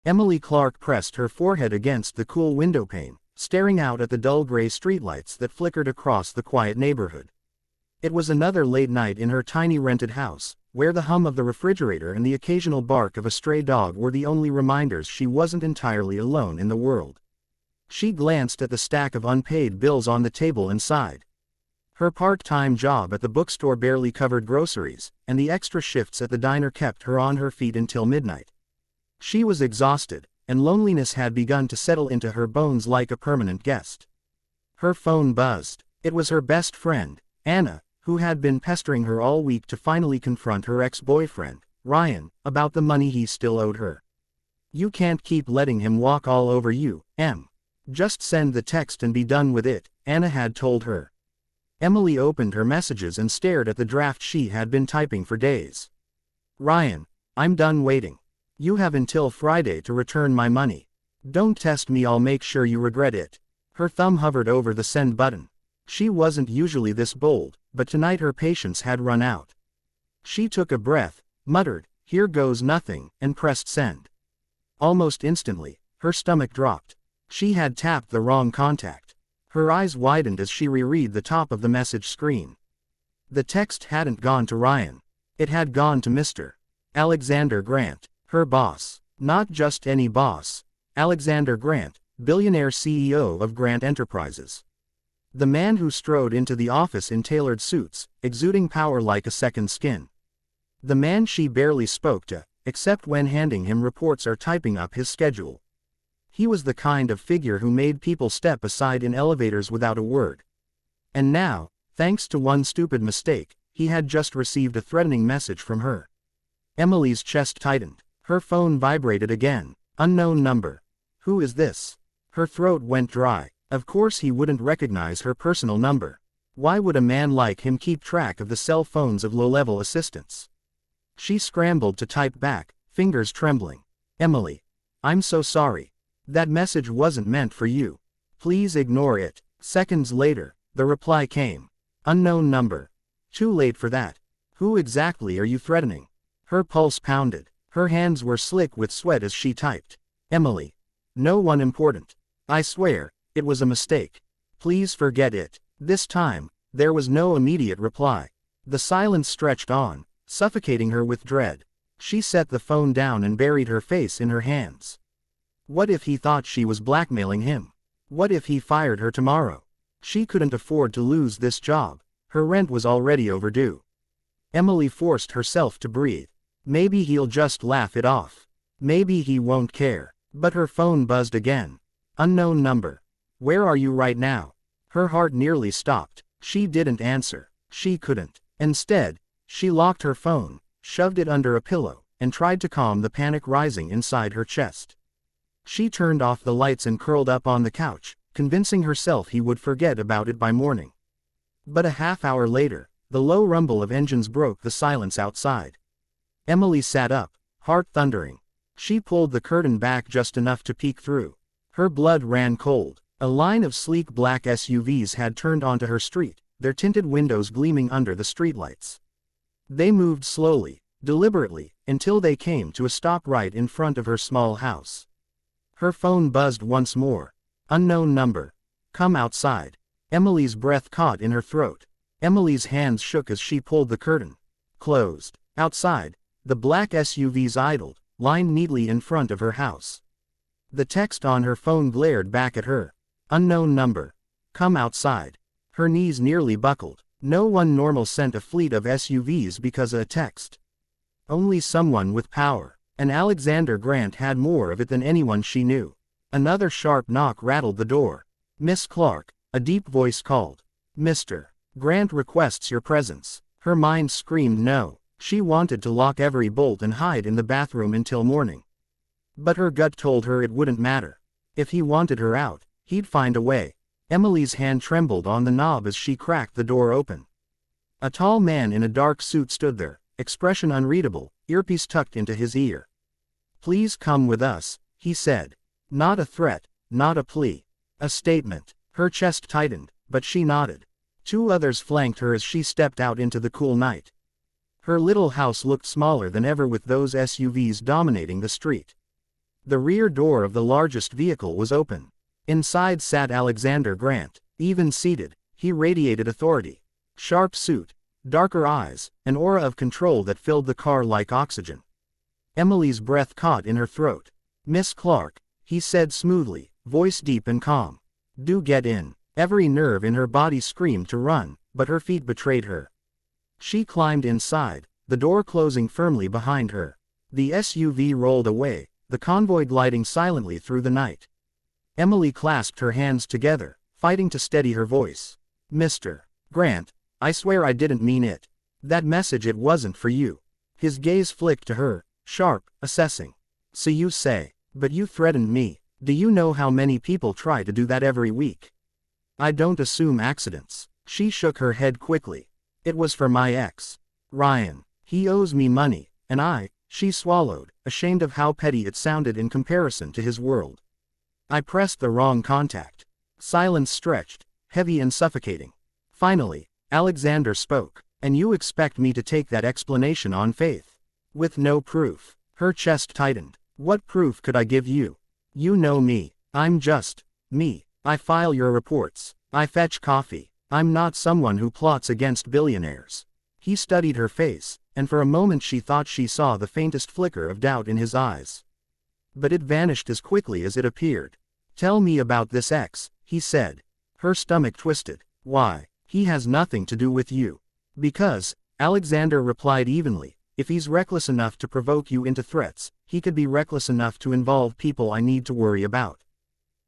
Emily Clark pressed her forehead against the cool windowpane, staring out at the dull gray streetlights that flickered across the quiet neighborhood. It was another late night in her tiny rented house, where the hum of the refrigerator and the occasional bark of a stray dog were the only reminders she wasn't entirely alone in the world. She glanced at the stack of unpaid bills on the table and sighed. Her part-time job at the bookstore barely covered groceries, and the extra shifts at the diner kept her on her feet until midnight. She was exhausted, and loneliness had begun to settle into her bones like a permanent guest. Her phone buzzed. It was her best friend, Anna, who had been pestering her all week to finally confront her ex-boyfriend, Ryan, about the money he still owed her. "You can't keep letting him walk all over you, Em. Just send the text and be done with it," Anna had told her. Emily opened her messages and stared at the draft she had been typing for days. "Ryan, I'm done waiting. You have until Friday to return my money. Don't test me, I'll make sure you regret it." Her thumb hovered over the send button. She wasn't usually this bold, but tonight her patience had run out. She took a breath, muttered, "Here goes nothing," and pressed send. Almost instantly, her stomach dropped. She had tapped the wrong contact. Her eyes widened as she reread the top of the message screen. The text hadn't gone to Ryan. It had gone to Mr. Alexander Grant, her boss. Not just any boss. Alexander Grant, billionaire CEO of Grant Enterprises. The man who strode into the office in tailored suits, exuding power like a second skin. The man she barely spoke to, except when handing him reports or typing up his schedule. He was the kind of figure who made people step aside in elevators without a word. And now, thanks to one stupid mistake, he had just received a threatening message from her. Emily's chest tightened. Her phone vibrated again. Unknown number. Who is this? Her throat went dry. Of course he wouldn't recognize her personal number. Why would a man like him keep track of the cell phones of low-level assistants? She scrambled to type back, fingers trembling. "Emily. I'm so sorry. That message wasn't meant for you. Please ignore it." Seconds later, the reply came. "Unknown number. Too late for that. Who exactly are you threatening?" Her pulse pounded. Her hands were slick with sweat as she typed. "Emily. No one important. I swear, it was a mistake. Please forget it." This time, there was no immediate reply. The silence stretched on, suffocating her with dread. She set the phone down and buried her face in her hands. What if he thought she was blackmailing him? What if he fired her tomorrow? She couldn't afford to lose this job. Her rent was already overdue. Emily forced herself to breathe. Maybe he'll just laugh it off. Maybe he won't care. But her phone buzzed again. Unknown number. Where are you right now? Her heart nearly stopped. She didn't answer. She couldn't. Instead, she locked her phone, shoved it under a pillow, and tried to calm the panic rising inside her chest. She turned off the lights and curled up on the couch, convincing herself he would forget about it by morning. But a half hour later, the low rumble of engines broke the silence outside. Emily sat up, heart thundering. She pulled the curtain back just enough to peek through. Her blood ran cold. A line of sleek black SUVs had turned onto her street, their tinted windows gleaming under the streetlights. They moved slowly, deliberately, until they came to a stop right in front of her small house. Her phone buzzed once more. Unknown number. Come outside. Emily's breath caught in her throat. Emily's hands shook as she pulled the curtain closed. Outside, the black SUVs idled, lined neatly in front of her house. The text on her phone glared back at her. Unknown number. Come outside. Her knees nearly buckled. No one normal sent a fleet of SUVs because of a text. Only someone with power. And Alexander Grant had more of it than anyone she knew. Another sharp knock rattled the door. "Miss Clark," a deep voice called. "Mr. Grant requests your presence." Her mind screamed no. She wanted to lock every bolt and hide in the bathroom until morning. But her gut told her it wouldn't matter. If he wanted her out, he'd find a way. Emily's hand trembled on the knob as she cracked the door open. A tall man in a dark suit stood there, expression unreadable, earpiece tucked into his ear. "Please come with us," he said. Not a threat, not a plea. A statement. Her chest tightened, but she nodded. Two others flanked her as she stepped out into the cool night. Her little house looked smaller than ever with those SUVs dominating the street. The rear door of the largest vehicle was open. Inside sat Alexander Grant. Even seated, he radiated authority. Sharp suit, darker eyes, an aura of control that filled the car like oxygen. Emily's breath caught in her throat. "Miss Clark," he said smoothly, voice deep and calm. "Do get in." Every nerve in her body screamed to run, but her feet betrayed her. She climbed inside, the door closing firmly behind her. The SUV rolled away, the convoy gliding silently through the night. Emily clasped her hands together, fighting to steady her voice. "Mr. Grant, I swear I didn't mean it. That message, it wasn't for you." His gaze flicked to her, sharp, assessing. "So you say, but you threatened me. Do you know how many people try to do that every week?" "I don't assume accidents." She shook her head quickly. "It was for my ex. Ryan. He owes me money, and she swallowed, ashamed of how petty it sounded in comparison to his world. "I pressed the wrong contact." Silence stretched, heavy and suffocating. Finally, Alexander spoke. "And you expect me to take that explanation on faith? With no proof?" Her chest tightened. "What proof could I give you? You know me. I'm just me. I file your reports. I fetch coffee. I'm not someone who plots against billionaires." He studied her face, and for a moment she thought she saw the faintest flicker of doubt in his eyes. But it vanished as quickly as it appeared. "Tell me about this ex," he said. Her stomach twisted. "Why? He has nothing to do with you." "Because," Alexander replied evenly, "if he's reckless enough to provoke you into threats, he could be reckless enough to involve people I need to worry about."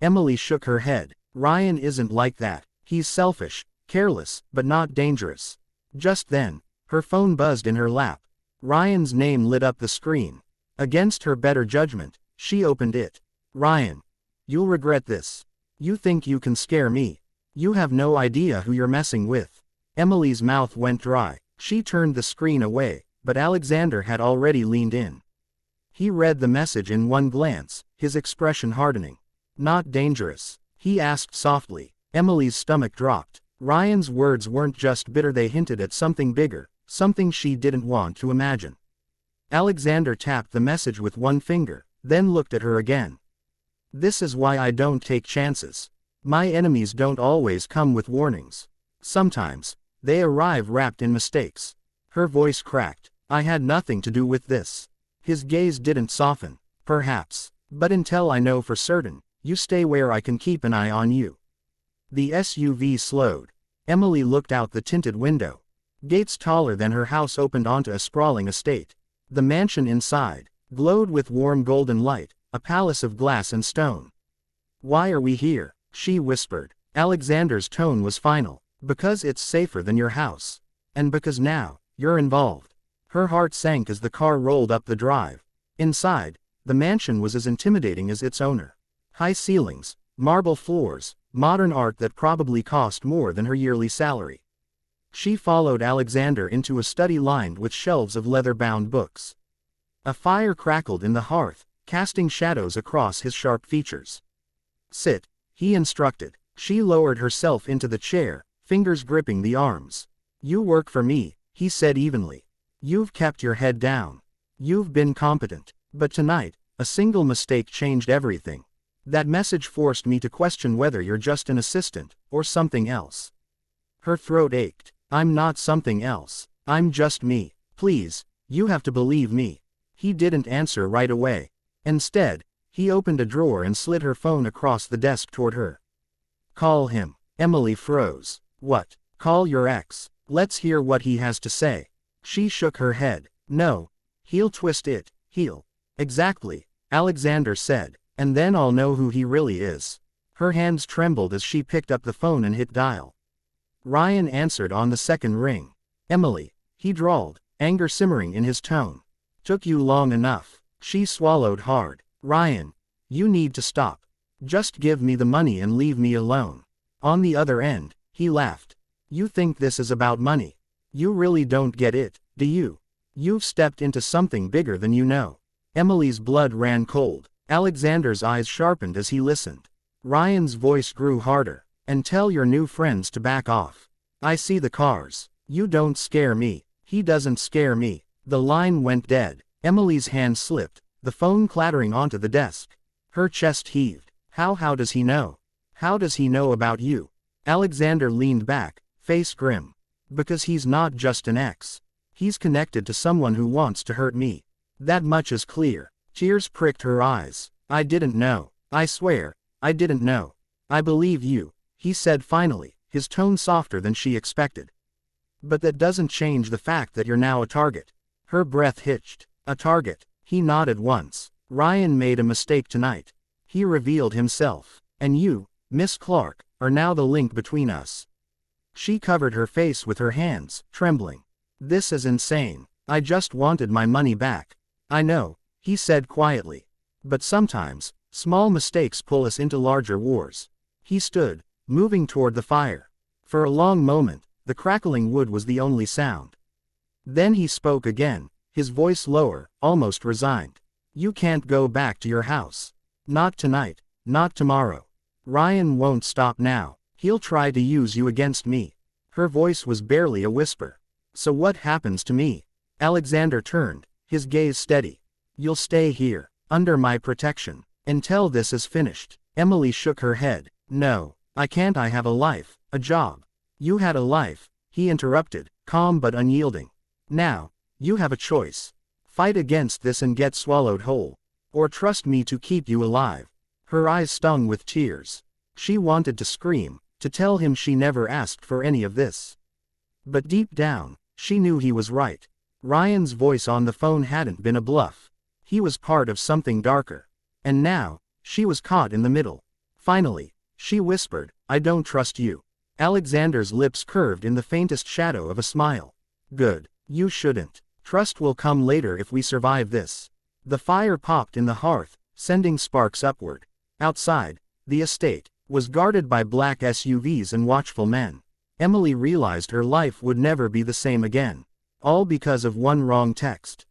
Emily shook her head. "Ryan isn't like that. He's selfish, careless, but not dangerous." Just then, her phone buzzed in her lap. Ryan's name lit up the screen. Against her better judgment, she opened it. "Ryan. You'll regret this. You think you can scare me. You have no idea who you're messing with." Emily's mouth went dry. She turned the screen away, but Alexander had already leaned in. He read the message in one glance, his expression hardening. "Not dangerous?" he asked softly. Emily's stomach dropped. Ryan's words weren't just bitter, they hinted at something bigger, something she didn't want to imagine. Alexander tapped the message with one finger, then looked at her again. "This is why I don't take chances. My enemies don't always come with warnings. Sometimes, they arrive wrapped in mistakes." Her voice cracked. "I had nothing to do with this." His gaze didn't soften. "Perhaps. But until I know for certain, you stay where I can keep an eye on you." The SUV slowed. Emily looked out the tinted window. Gates taller than her house opened onto a sprawling estate. The mansion inside glowed with warm golden light, a palace of glass and stone. "Why are we here?" she whispered. Alexander's tone was final. "Because it's safer than your house. And because now, you're involved." Her heart sank as the car rolled up the drive. Inside, the mansion was as intimidating as its owner. High ceilings, marble floors, modern art that probably cost more than her yearly salary. She followed Alexander into a study lined with shelves of leather-bound books. A fire crackled in the hearth, casting shadows across his sharp features. "Sit," he instructed. She lowered herself into the chair, fingers gripping the arms. "You work for me," he said evenly. "You've kept your head down. You've been competent. But tonight, a single mistake changed everything. That message forced me to question whether you're just an assistant, or something else." Her throat ached. "I'm not something else. I'm just me. Please, you have to believe me." He didn't answer right away. Instead, he opened a drawer and slid her phone across the desk toward her. "Call him." Emily froze. "What? Call your ex? Let's hear what he has to say." She shook her head. "No. He'll twist it. He'll." "Exactly," Alexander said. "And then I'll know who he really is." Her hands trembled as she picked up the phone and hit dial. Ryan answered on the second ring. "Emily," he drawled, anger simmering in his tone. "Took you long enough." She swallowed hard. "Ryan, you need to stop. Just give me the money and leave me alone." On the other end, he laughed. "You think this is about money? You really don't get it, do you? You've stepped into something bigger than you know." Emily's blood ran cold. Alexander's eyes sharpened as he listened. Ryan's voice grew harder. "And tell your new friends to back off. I see the cars. You don't scare me. He doesn't scare me." The line went dead. Emily's hand slipped, the phone clattering onto the desk. Her chest heaved. How does he know? How does he know about you? Alexander leaned back, face grim. Because he's not just an ex. He's connected to someone who wants to hurt me. That much is clear. Tears pricked her eyes. I didn't know. I swear, I didn't know. I believe you, he said finally, his tone softer than she expected. But that doesn't change the fact that you're now a target. Her breath hitched. A target. He nodded once. Ryan made a mistake tonight. He revealed himself. And you, Miss Clark, are now the link between us. She covered her face with her hands, trembling. This is insane. I just wanted my money back. I know, he said quietly. But sometimes, small mistakes pull us into larger wars. He stood, moving toward the fire. For a long moment, the crackling wood was the only sound. Then he spoke again, his voice lower, almost resigned. You can't go back to your house. Not tonight, not tomorrow. Ryan won't stop now. He'll try to use you against me. Her voice was barely a whisper. So what happens to me? Alexander turned, his gaze steady. You'll stay here, under my protection, until this is finished. Emily shook her head. No, I can't. I have a life, a job. You had a life, he interrupted, calm but unyielding. Now, you have a choice. Fight against this and get swallowed whole. Or trust me to keep you alive. Her eyes stung with tears. She wanted to scream, to tell him she never asked for any of this. But deep down, she knew he was right. Ryan's voice on the phone hadn't been a bluff. He was part of something darker. And now, she was caught in the middle. Finally, she whispered, I don't trust you. Alexander's lips curved in the faintest shadow of a smile. Good. You shouldn't. Trust will come later if we survive this. The fire popped in the hearth, sending sparks upward. Outside, the estate was guarded by black SUVs and watchful men. Emily realized her life would never be the same again. All because of one wrong text.